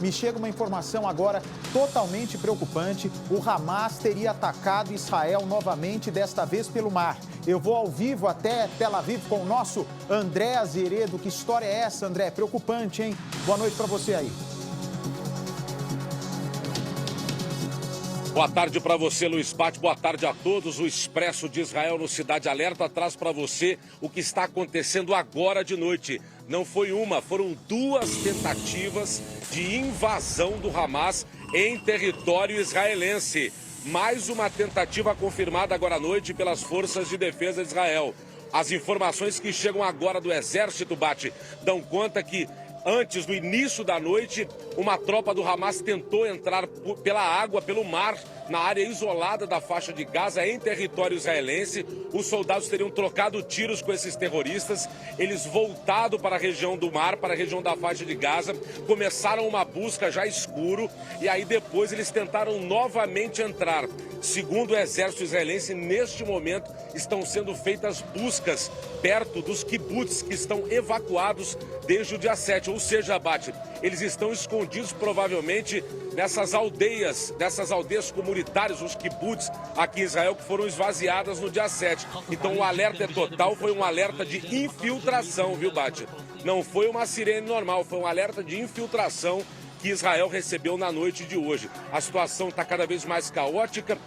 Me chega uma informação agora totalmente preocupante. O Hamas teria atacado Israel novamente, desta vez pelo mar. Eu vou ao vivo até Tel Aviv com o nosso André Azeredo. Que história é essa, André? Preocupante, hein? Boa noite para você aí. Boa tarde para você, Luiz Patti. Boa tarde a todos. O Expresso de Israel no Cidade Alerta traz para você o que está acontecendo agora de noite. Não foi uma, foram duas tentativas de invasão do Hamas em território israelense. Mais uma tentativa confirmada agora à noite pelas Forças de Defesa de Israel. As informações que chegam agora do Exército, Bate, dão conta que antes do início da noite, uma tropa do Hamas tentou entrar pela água, pelo mar, na área isolada da faixa de Gaza, em território israelense. Os soldados teriam trocado tiros com esses terroristas. Eles voltado para a região do mar, para a região da faixa de Gaza, começaram uma busca já escuro e aí depois eles tentaram novamente entrar. Segundo o exército israelense, neste momento estão sendo feitas buscas perto dos kibbutz que estão evacuados desde o dia 7. Ou seja, Bate, eles estão escondidos provavelmente nessas aldeias comunitárias, os kibbutz aqui em Israel, que foram esvaziadas no dia 7. Então o alerta é total, foi um alerta de infiltração, viu, Bate? Não foi uma sirene normal, foi um alerta de infiltração que Israel recebeu na noite de hoje. A situação está cada vez mais caótica,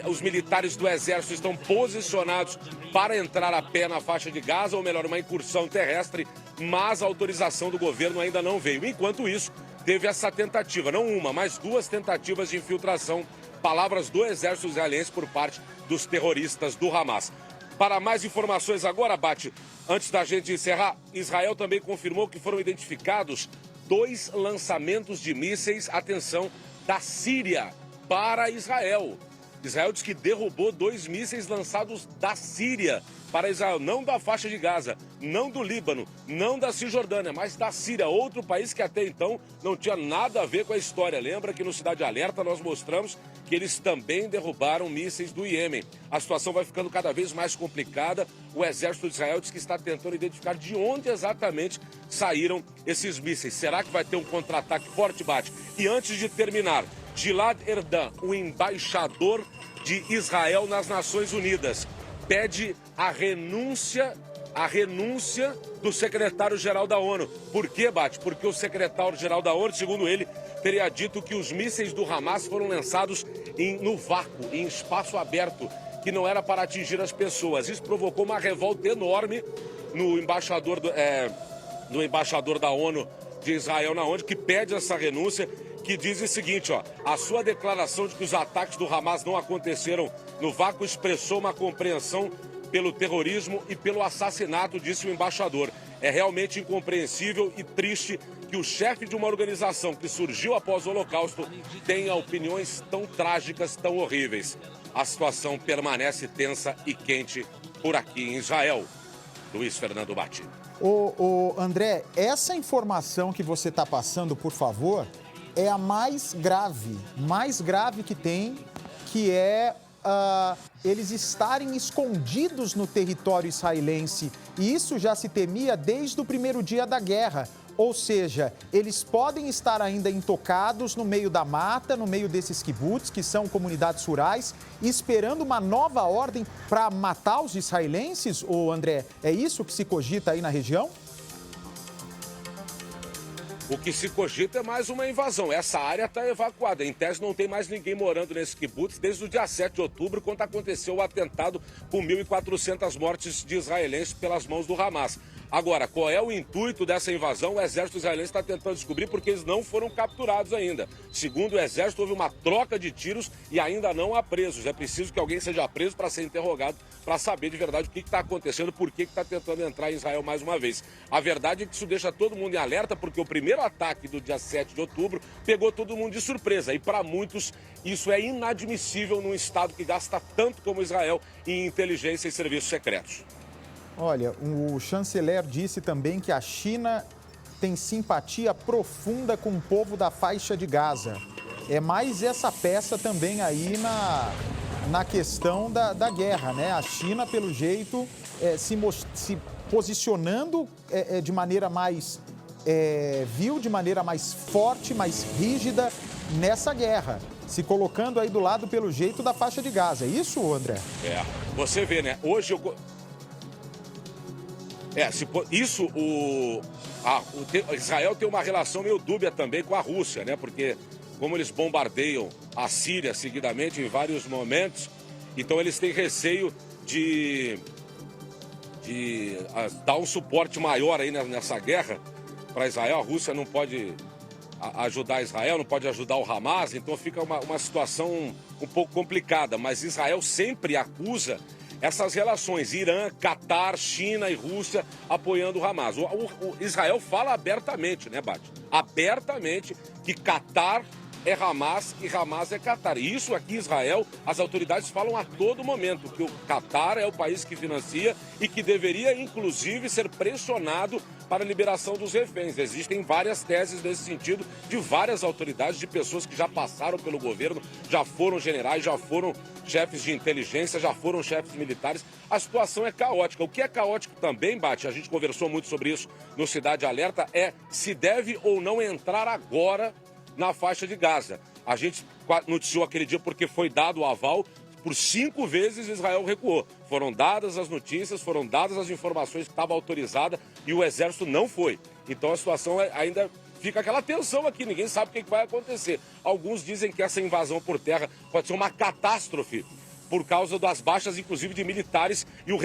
os militares do exército estão posicionados para entrar a pé na faixa de Gaza, ou melhor, uma incursão terrestre, mas a autorização do governo ainda não veio. Enquanto isso, teve essa tentativa, não uma, mas duas tentativas de infiltração, palavras do exército israelense por parte dos terroristas do Hamas. Para mais informações agora, Bate, antes da gente encerrar, Israel também confirmou que foram identificados 2 lançamentos de mísseis, atenção, da Síria para Israel. Israel diz que derrubou 2 mísseis lançados da Síria para Israel, não da faixa de Gaza, não do Líbano, não da Cisjordânia, mas da Síria, outro país que até então não tinha nada a ver com a história. Lembra que no Cidade Alerta nós mostramos que eles também derrubaram mísseis do Iêmen. A situação vai ficando cada vez mais complicada. O exército de Israel diz que está tentando identificar de onde exatamente saíram esses mísseis. Será que vai ter um contra-ataque forte, Bate? E antes de terminar, Gilad Erdan, o embaixador de Israel nas Nações Unidas, pede a renúncia do secretário-geral da ONU. Por quê, Bate? Porque o secretário-geral da ONU, segundo ele, teria dito que os mísseis do Hamas foram lançados no vácuo, em espaço aberto, que não era para atingir as pessoas. Isso provocou uma revolta enorme no embaixador da ONU de Israel na ONU, que pede essa renúncia, que diz o seguinte, a sua declaração de que os ataques do Hamas não aconteceram no vácuo expressou uma compreensão pelo terrorismo e pelo assassinato, disse o embaixador. É realmente incompreensível e triste que o chefe de uma organização que surgiu após o Holocausto tenha opiniões tão trágicas, tão horríveis. A situação permanece tensa e quente por aqui em Israel. Luiz Fernando Batti. André, essa informação que você está passando, por favor, é a mais grave que tem, que é eles estarem escondidos no território israelense. E isso já se temia desde o primeiro dia da guerra. Ou seja, eles podem estar ainda intocados no meio da mata, no meio desses kibbutz, que são comunidades rurais, esperando uma nova ordem para matar os israelenses, André? É isso que se cogita aí na região? O que se cogita é mais uma invasão. Essa área está evacuada. Em tese, não tem mais ninguém morando nesse kibbutz desde o dia 7 de outubro, quando aconteceu o atentado com 1.400 mortes de israelenses pelas mãos do Hamas. Agora, qual é o intuito dessa invasão? O exército israelense está tentando descobrir, porque eles não foram capturados ainda. Segundo o exército, houve uma troca de tiros e ainda não há presos. É preciso que alguém seja preso para ser interrogado, para saber de verdade o que está acontecendo, por que está tentando entrar em Israel mais uma vez. A verdade é que isso deixa todo mundo em alerta, porque o primeiro ataque do dia 7 de outubro pegou todo mundo de surpresa. E para muitos, isso é inadmissível num Estado que gasta tanto como Israel em inteligência e serviços secretos. Olha, o chanceler disse também que a China tem simpatia profunda com o povo da faixa de Gaza. É mais essa peça também aí na questão da guerra, né? A China, pelo jeito, se posicionando de maneira mais viu de maneira mais forte, mais rígida nessa guerra, se colocando aí do lado, pelo jeito, da faixa de Gaza. É isso, André? Você vê, né? Hoje Israel tem uma relação meio dúbia também com a Rússia, né? Porque como eles bombardeiam a Síria seguidamente em vários momentos, então eles têm receio de dar um suporte maior aí nessa guerra para Israel. A Rússia não pode ajudar Israel, não pode ajudar o Hamas, então fica uma situação um pouco complicada. Mas Israel sempre acusa essas relações, Irã, Catar, China e Rússia apoiando o Hamas. O Israel fala abertamente, né, Bate? Abertamente que Catar é Hamas e Hamas é Catar. E isso aqui, Israel, as autoridades falam a todo momento que o Catar é o país que financia e que deveria, inclusive, ser pressionado para a liberação dos reféns. Existem várias teses nesse sentido de várias autoridades, de pessoas que já passaram pelo governo, já foram generais, já foram chefes de inteligência, já foram chefes militares. A situação é caótica. O que é caótico também, Bate, a gente conversou muito sobre isso no Cidade Alerta, é se deve ou não entrar agora na faixa de Gaza. A gente noticiou aquele dia porque foi dado o aval. Por 5 vezes Israel recuou. Foram dadas as notícias, foram dadas as informações que estava autorizada e o exército não foi. Então a situação ainda fica aquela tensão aqui, ninguém sabe o que vai acontecer. Alguns dizem que essa invasão por terra pode ser uma catástrofe por causa das baixas, inclusive, de militares e o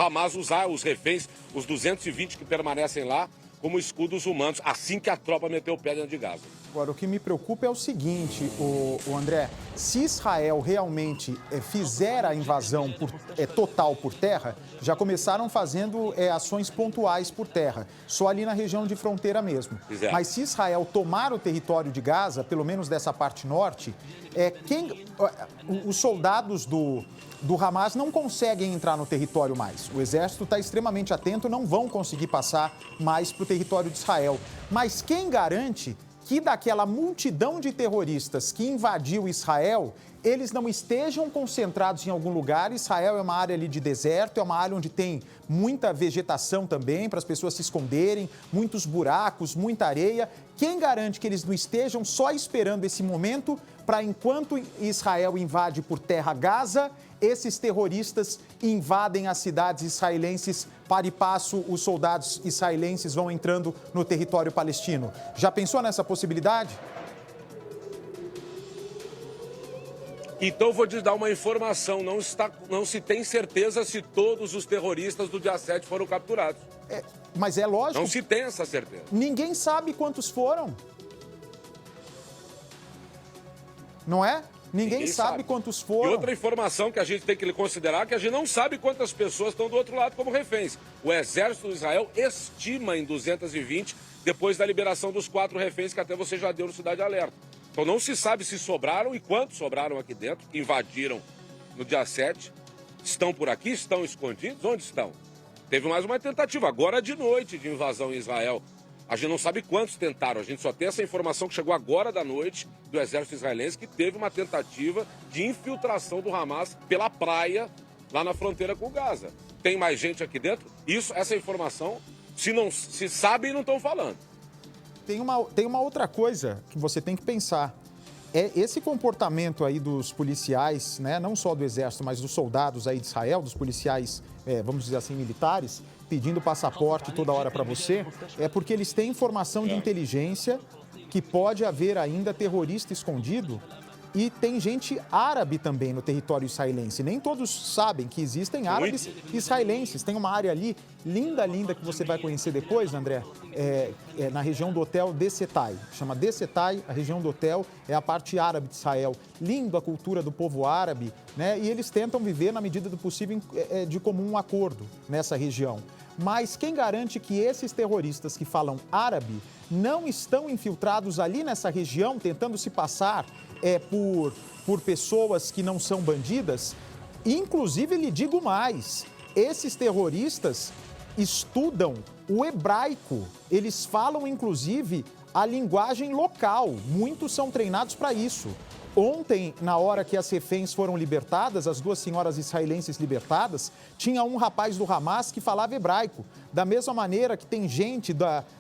Hamas usar os reféns, os 220 que permanecem lá, como escudos humanos, assim que a tropa meteu o pé dentro de Gaza. Agora, o que me preocupa é o seguinte, o André, se Israel realmente fizer a invasão total por terra, já começaram fazendo ações pontuais por terra, só ali na região de fronteira mesmo. Exato. Mas se Israel tomar o território de Gaza, pelo menos dessa parte norte, os soldados do Hamas não conseguem entrar no território mais. O exército está extremamente atento, não vão conseguir passar mais para o território de Israel. Mas quem garante que daquela multidão de terroristas que invadiu Israel, eles não estejam concentrados em algum lugar? Israel é uma área ali de deserto, é uma área onde tem muita vegetação também, para as pessoas se esconderem, muitos buracos, muita areia. Quem garante que eles não estejam só esperando esse momento para, enquanto Israel invade por terra Gaza, esses terroristas invadem as cidades israelenses, para e passo os soldados israelenses vão entrando no território palestino? Já pensou nessa possibilidade? Então vou te dar uma informação, não se tem certeza se todos os terroristas do dia 7 foram capturados. Mas é lógico. Não se tem essa certeza. Ninguém sabe quantos foram. Não é? Ninguém sabe quantos foram. E outra informação que a gente tem que considerar é que a gente não sabe quantas pessoas estão do outro lado como reféns. O exército de Israel estima em 220 depois da liberação dos 4 reféns que até você já deu no Cidade Alerta. Então não se sabe se sobraram e quantos sobraram aqui dentro, que invadiram no dia 7. Estão por aqui? Estão escondidos? Onde estão? Teve mais uma tentativa, agora de noite, de invasão em Israel. A gente não sabe quantos tentaram, a gente só tem essa informação que chegou agora da noite do exército israelense que teve uma tentativa de infiltração do Hamas pela praia lá na fronteira com Gaza. Tem mais gente aqui dentro? Essa informação, se sabem, não estão falando. Tem uma outra coisa que você tem que pensar. É esse comportamento aí dos policiais, né, não só do exército, mas dos soldados aí de Israel, dos policiais, vamos dizer assim, militares, pedindo passaporte toda hora para você, é porque eles têm informação de inteligência que pode haver ainda terrorista escondido. E tem gente árabe também no território israelense. Nem todos sabem que existem árabes israelenses. Tem uma área ali, linda, linda, que você vai conhecer depois, André, na região do hotel Desetai. Chama Desetai, a região do hotel é a parte árabe de Israel. Lindo a cultura do povo árabe, né? E eles tentam viver, na medida do possível, de comum acordo nessa região. Mas quem garante que esses terroristas que falam árabe não estão infiltrados ali nessa região, tentando se passar por pessoas que não são bandidas? Inclusive, lhe digo mais, esses terroristas estudam o hebraico, eles falam, inclusive, a linguagem local, muitos são treinados para isso. Ontem, na hora que as reféns foram libertadas, as duas senhoras israelenses libertadas, tinha um rapaz do Hamas que falava hebraico. Da mesma maneira que tem gente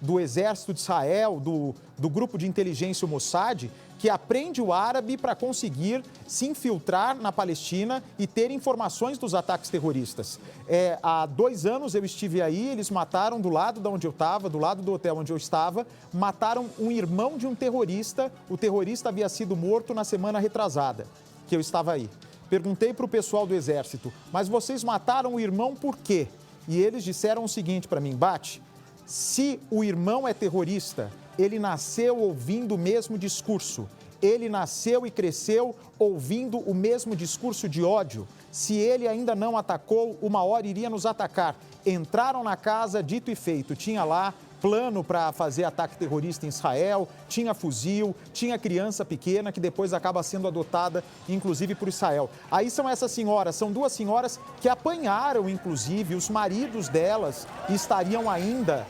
do exército de Israel, do grupo de inteligência o Mossad, que aprende o árabe para conseguir se infiltrar na Palestina e ter informações dos ataques terroristas. Há 2 anos eu estive aí, eles mataram do lado de onde eu estava, do lado do hotel onde eu estava, mataram um irmão de um terrorista. O terrorista havia sido morto na semana retrasada, que eu estava aí. Perguntei para o pessoal do exército, mas vocês mataram o irmão por quê? E eles disseram o seguinte para mim: Bate, se o irmão é terrorista, ele nasceu ouvindo o mesmo discurso. Ele nasceu e cresceu ouvindo o mesmo discurso de ódio. Se ele ainda não atacou, uma hora iria nos atacar. Entraram na casa, dito e feito. Tinha lá plano para fazer ataque terrorista em Israel, tinha fuzil, tinha criança pequena que depois acaba sendo adotada, inclusive, por Israel. Aí são essas senhoras, são 2 senhoras que apanharam, inclusive, os maridos delas estariam ainda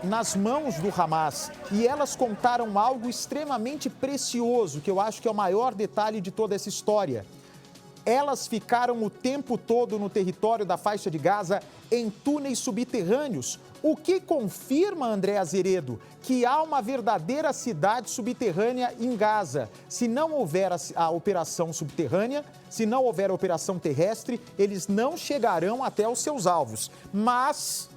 nas mãos do Hamas. E elas contaram algo extremamente precioso, que eu acho que é o maior detalhe de toda essa história. Elas ficaram o tempo todo no território da faixa de Gaza em túneis subterrâneos, o que confirma, André Azeredo, que há uma verdadeira cidade subterrânea em Gaza. Se não houver a operação subterrânea, se não houver a operação terrestre, eles não chegarão até os seus alvos. Mas,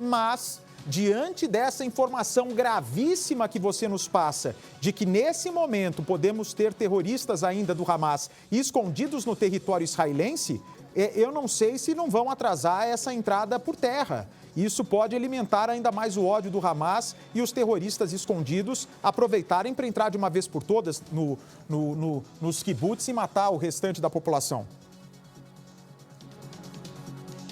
diante dessa informação gravíssima que você nos passa, de que nesse momento podemos ter terroristas ainda do Hamas escondidos no território israelense, eu não sei se não vão atrasar essa entrada por terra. Isso pode alimentar ainda mais o ódio do Hamas e os terroristas escondidos aproveitarem para entrar de uma vez por todas nos kibbutz e matar o restante da população.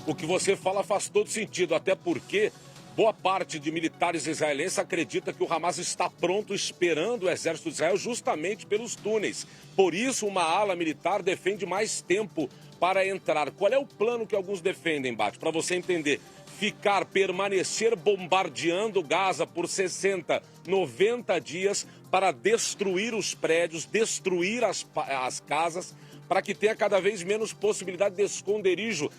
O que você fala faz todo sentido, até porque boa parte de militares israelenses acredita que o Hamas está pronto esperando o exército de Israel justamente pelos túneis. Por isso, uma ala militar defende mais tempo para entrar. Qual é o plano que alguns defendem, Bate? Para você entender, permanecer bombardeando Gaza por 60, 90 dias para destruir os prédios, destruir as casas, para que tenha cada vez menos possibilidade de esconderijo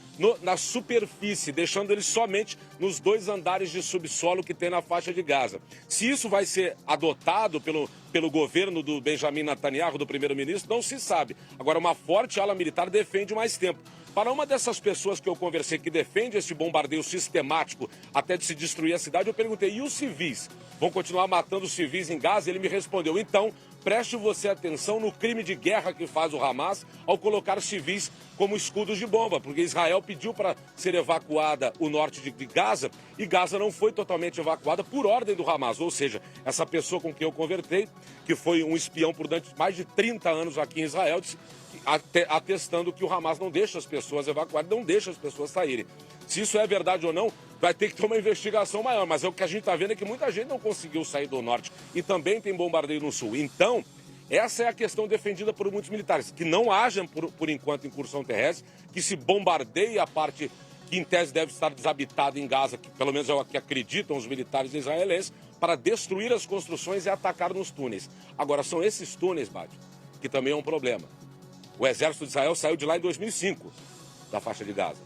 na superfície, deixando eles somente nos 2 andares de subsolo que tem na faixa de Gaza. Se isso vai ser adotado pelo governo do Benjamin Netanyahu, do primeiro-ministro, não se sabe. Agora, uma forte ala militar defende mais tempo. Para uma dessas pessoas que eu conversei que defende esse bombardeio sistemático até de se destruir a cidade, eu perguntei, e os civis? Vão continuar matando os civis em Gaza? Ele me respondeu, então, preste você atenção no crime de guerra que faz o Hamas ao colocar civis como escudos de bomba, porque Israel pediu para ser evacuada o norte de Gaza e Gaza não foi totalmente evacuada por ordem do Hamas. Ou seja, essa pessoa com quem eu conversei, que foi um espião por mais de 30 anos aqui em Israel, disse, atestando que o Hamas não deixa as pessoas evacuarem, não deixa as pessoas saírem. Se isso é verdade ou não, vai ter que ter uma investigação maior, mas o que a gente está vendo é que muita gente não conseguiu sair do norte e também tem bombardeio no sul. Então, essa é a questão defendida por muitos militares, que não hajam, por enquanto, incursão terrestre, que se bombardeie a parte que em tese deve estar desabitada em Gaza, que pelo menos é o que acreditam os militares israelenses, para destruir as construções e atacar nos túneis. Agora, são esses túneis, Bade, que também é um problema. O exército de Israel saiu de lá em 2005, da faixa de Gaza.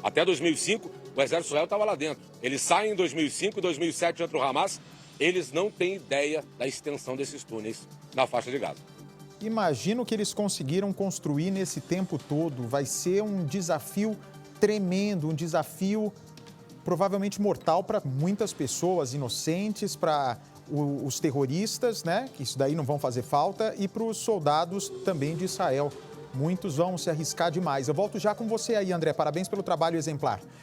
Até 2005, o exército de Israel estava lá dentro. Eles saem em 2005, 2007 entra o Hamas. Eles não têm ideia da extensão desses túneis na faixa de Gaza. Imagina o que eles conseguiram construir nesse tempo todo. Vai ser um desafio tremendo, um desafio provavelmente mortal para muitas pessoas inocentes, para os terroristas, né? Que isso daí não vão fazer falta, e para os soldados também de Israel. Muitos vão se arriscar demais. Eu volto já com você aí, André. Parabéns pelo trabalho exemplar.